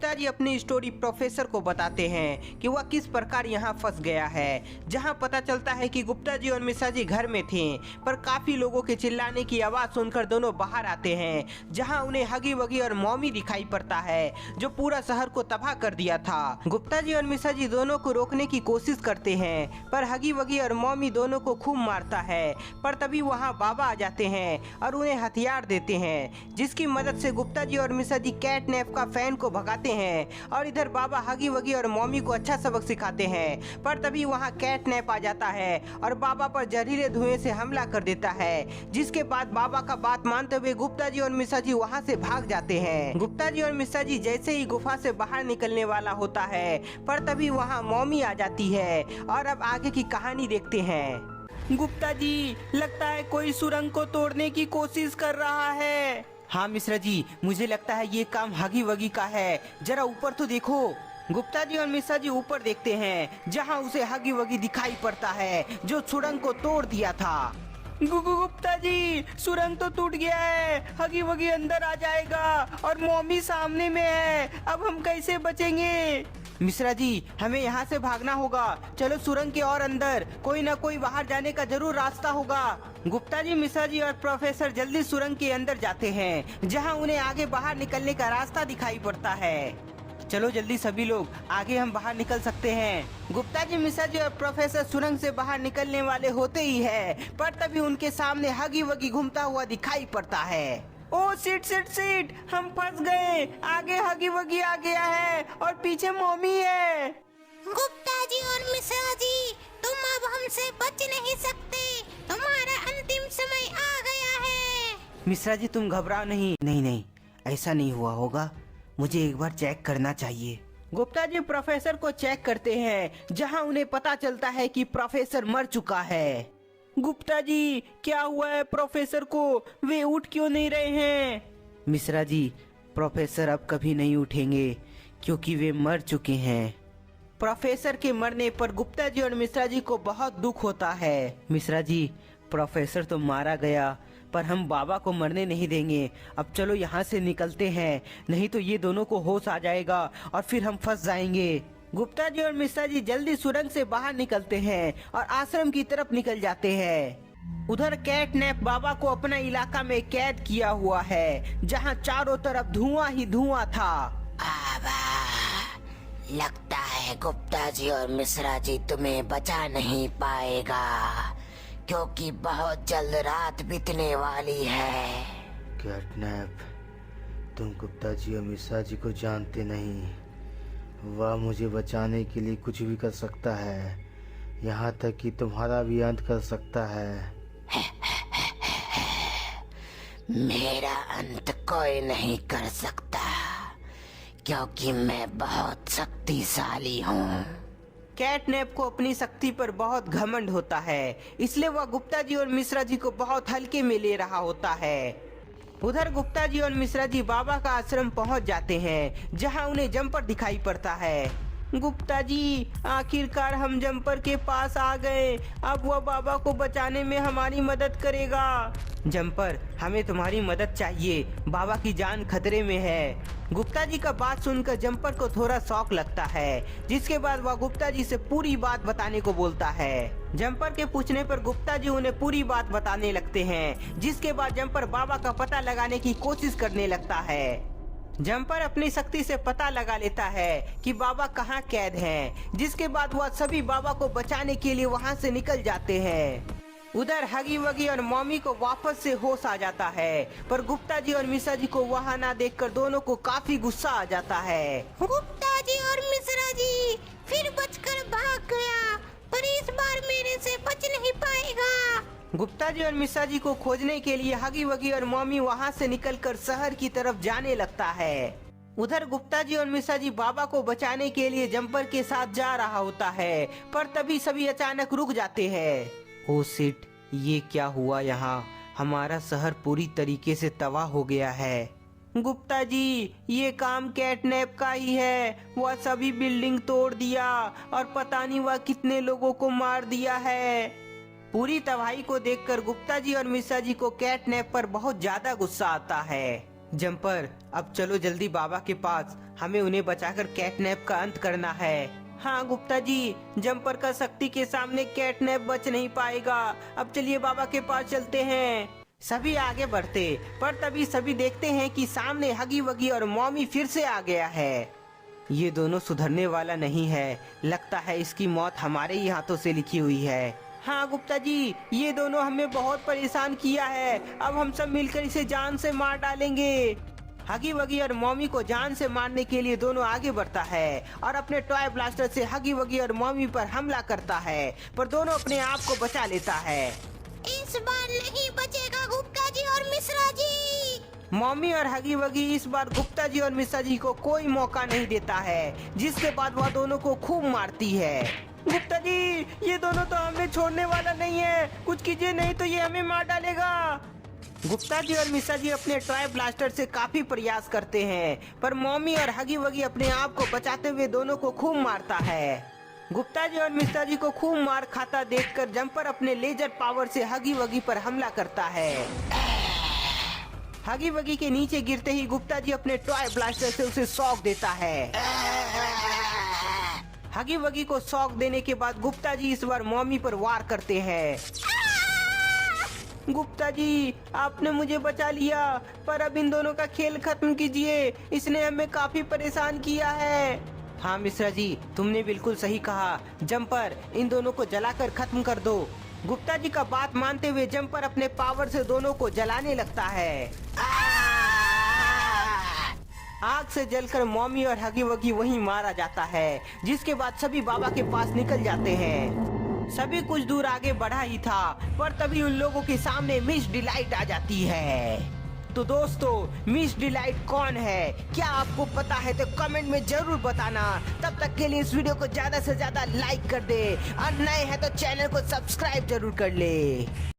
गुप्ता जी अपनी story professor को बताते हैं कि वह किस प्रकार यहाँ फंस गया है। जहाँ पता चलता है कि गुप्ता जी और मिश्रा जी घर में थे, पर काफी लोगों के चिल्लाने की आवाज सुनकर दोनों बाहर आते हैं, जहाँ उन्हें हगी वगी और मॉमी दिखाई पड़ता है जो पूरा शहर को तबाह कर दिया था। गुप्ता जी और मिश्रा जी दोनों को रोकने की कोशिश करते हैं, पर हगी वगी और मॉमी दोनों को खूब मारता है। पर तभी वहाँ बाबा आ जाते हैं और उन्हें हथियार देते हैं, जिसकी मदद से गुप्ता जी और मिश्रा जी कैटनैप का फैन को भगाते हैं और इधर बाबा हगी वगी और मॉमी को अच्छा सबक सिखाते हैं। पर तभी वहाँ कैटनैप आ जाता है और बाबा पर जहरीले धुएं से हमला कर देता है, जिसके बाद बाबा का बात मानते हुए गुप्ता जी और मिश्रा जी वहाँ से भाग जाते हैं। गुप्ता जी और मिश्रा जी जैसे ही गुफा से बाहर निकलने वाला होता है, पर तभी वहाँ मॉमी आ जाती है और अब आगे की कहानी देखते हैं। गुप्ता जी, लगता है कोई सुरंग को तोड़ने की कोशिश कर रहा है। हाँ मिश्रा जी, मुझे लगता है ये काम हगी वगी का है, जरा ऊपर तो देखो। गुप्ता जी और मिश्रा जी ऊपर देखते हैं, जहाँ उसे हगी वगी दिखाई पड़ता है जो सुरंग को तोड़ दिया था। गुप्ता जी, सुरंग तो टूट गया है, हगी वगी अंदर आ जाएगा और मॉमी सामने में है, अब हम कैसे बचेंगे? मिश्रा जी, हमें यहाँ से भागना होगा, चलो सुरंग के और अंदर, कोई ना कोई बाहर जाने का जरूर रास्ता होगा। गुप्ता जी, मिश्रा जी और प्रोफेसर जल्दी सुरंग के अंदर जाते हैं, जहाँ उन्हें आगे बाहर निकलने का रास्ता दिखाई पड़ता है। चलो जल्दी सभी लोग, आगे हम बाहर निकल सकते हैं। गुप्ता जी, मिश्रा जी और प्रोफेसर सुरंग से बाहर निकलने वाले होते ही है, पर तभी उनके सामने हगी वगी घूमता हुआ दिखाई पड़ता है। ओ सिट, हम फंस गए, आगे हगी वगी आ गया है और पीछे मॉमी है। गुप्ता जी और मिश्रा जी, तुम अब हमसे बच नहीं सकते, तुम्हारा अंतिम समय आ गया है। मिश्रा जी, तुम घबराओ नहीं, ऐसा नहीं हुआ होगा, मुझे एक बार चेक करना चाहिए। गुप्ता जी प्रोफेसर को चेक करते हैं, जहां उन्हें पता चलता है कि प्रोफेसर मर चुका है। गुप्ता जी, क्या हुआ है प्रोफेसर को, वे उठ क्यों नहीं रहे हैं? मिश्रा जी, प्रोफेसर अब कभी नहीं उठेंगे क्योंकि वे मर चुके हैं। प्रोफेसर के मरने पर गुप्ता जी और मिश्रा जी को बहुत दुख होता है। मिश्रा जी, प्रोफेसर तो मारा गया, पर हम बाबा को मरने नहीं देंगे। अब चलो यहाँ से निकलते हैं, नहीं तो ये दोनों को होश आ जाएगा और फिर हम फंस जाएंगे। गुप्ता जी और मिश्रा जी जल्दी सुरंग से बाहर निकलते हैं और आश्रम की तरफ निकल जाते हैं। उधर कैटनैप बाबा को अपना इलाका में कैद किया हुआ है, जहाँ चारों तरफ धुआं ही धुआं था। लगता है गुप्ता जी और मिश्रा जी तुम्हें बचा नहीं पाएगा, क्योंकि बहुत जल्द रात बीतने वाली है। कैटनैप, तुम गुप्ता जी और मिश्रा जी को जानते नहीं, वह मुझे बचाने के लिए कुछ भी कर सकता है, यहाँ तक कि तुम्हारा भी अंत कर सकता है। मेरा अंत कोई नहीं कर सकता, क्योंकि मैं बहुत शक्तिशाली हूँ। कैटनैप को अपनी शक्ति पर बहुत घमंड होता है, इसलिए वह गुप्ता जी और मिश्रा जी को बहुत हल्के में ले रहा होता है। उधर गुप्ता जी और मिश्रा जी बाबा का आश्रम पहुंच जाते हैं, जहां उन्हें जंपर दिखाई पड़ता है। गुप्ता जी, आखिरकार हम जंपर के पास आ गए, अब वह बाबा को बचाने में हमारी मदद करेगा। जंपर, हमें तुम्हारी मदद चाहिए, बाबा की जान खतरे में है। गुप्ता जी का बात सुनकर जंपर को थोड़ा शौक लगता है, जिसके बाद वह गुप्ता जी से पूरी बात बताने को बोलता है। जंपर के पूछने पर गुप्ता जी उन्हें पूरी बात बताने लगते हैं, जिसके बाद जंपर बाबा का पता लगाने की कोशिश करने लगता है। जंपर अपनी शक्ति से पता लगा लेता है कि बाबा कहाँ कैद हैं, जिसके बाद वह सभी बाबा को बचाने के लिए वहाँ से निकल जाते हैं। उधर हगी वगी और मॉमी को वापस से होश आ जाता है, पर गुप्ता जी और मिश्रा जी को वहाँ ना देखकर दोनों को काफी गुस्सा आ जाता है। गुप्ता जी और मिश्रा जी फिर बचकर भाग गया, पर इस बार मेरे से बच नहीं पाएगा। गुप्ता जी और मिश्रा जी को खोजने के लिए हगी वगी और मॉमी वहाँ से निकलकर शहर की तरफ जाने लगता है। उधर गुप्ता जी और मिश्रा जी बाबा को बचाने के लिए जंपर के साथ जा रहा होता है, पर तभी सभी अचानक रुक जाते हैं। ओ शिट, ये क्या हुआ यहाँ, हमारा शहर पूरी तरीके से तबाह हो गया है। गुप्ता जी, ये काम कैटनैप का ही है, वह सभी बिल्डिंग तोड़ दिया और पता नहीं वह कितने लोगों को मार दिया है। पूरी तबाही को देखकर गुप्ता जी और मिश्रा जी को कैटनैप पर बहुत ज्यादा गुस्सा आता है, जंपर, अब चलो जल्दी बाबा के पास, हमें उन्हें बचाकर कैटनैप का अंत करना है। हाँ गुप्ता जी, जंपर का शक्ति के सामने कैटनैप बच नहीं पाएगा। अब चलिए बाबा के पास चलते हैं। सभी आगे बढ़ते, पर तभी सभी देखते हैं कि सामने हगी वगी और मॉमी फिर से आ गया है। ये दोनों सुधरने वाला नहीं है, लगता है इसकी मौत हमारे ही हाथों से लिखी हुई है। हाँ गुप्ता जी, ये दोनों हमें बहुत परेशान किया है, अब हम सब मिलकर इसे जान से मार डालेंगे। हगी वगी और मॉमी को जान से मारने के लिए दोनों आगे बढ़ता है और अपने टॉय ब्लास्टर से हगी वगी और मॉमी पर हमला करता है, पर दोनों अपने आप को बचा लेता है। इस बार नहीं बचेगा गुप्ता जी और मिश्रा जी। मॉमी और हगी वगी इस बार गुप्ता जी और मिश्रा जी को कोई मौका नहीं देता है, जिसके बाद वह दोनों को खूब मारती है। गुप्ता जी, ये दोनों तो हमें छोड़ने वाला नहीं है, कुछ कीजिए नहीं तो ये हमें मार डालेगा। गुप्ता जी और मिश्रा जी अपने टॉय ब्लास्टर से काफी प्रयास करते हैं, पर मॉमी और हगी वगी अपने आप को बचाते हुए दोनों को खूब मारता है। गुप्ता जी और मिश्रा जी को खूब मार खाता देखकर जंपर अपने लेजर पावर से हगी वगी पर हमला करता है। हगी वगी के नीचे गिरते ही गुप्ता जी अपने टॉय ब्लास्टर से उसे शॉक देता है। हगी वगी को शॉक देने के बाद गुप्ता जी इस बार मॉमी पर वार करते हैं। गुप्ता जी, आपने मुझे बचा लिया, पर अब इन दोनों का खेल खत्म कीजिए, इसने हमें काफी परेशान किया है। हाँ मिश्रा जी, तुमने बिल्कुल सही कहा। जंपर, इन दोनों को जलाकर खत्म कर दो। गुप्ता जी का बात मानते हुए जंपर अपने पावर से दोनों को जलाने लगता है। आग से जलकर मॉमी और हगी वगी वहीं मारा जाता है, जिसके बाद सभी बाबा के पास निकल जाते हैं। सभी कुछ दूर आगे बढ़ा ही था, पर तभी उन लोगों के सामने मिस डिलाइट आ जाती है। तो दोस्तों, मिस डिलाइट कौन है, क्या आपको पता है तो कमेंट में जरूर बताना। तब तक के लिए इस वीडियो को ज्यादा से ज्यादा लाइक कर दे और नए हैं तो चैनल को सब्सक्राइब जरूर कर ले।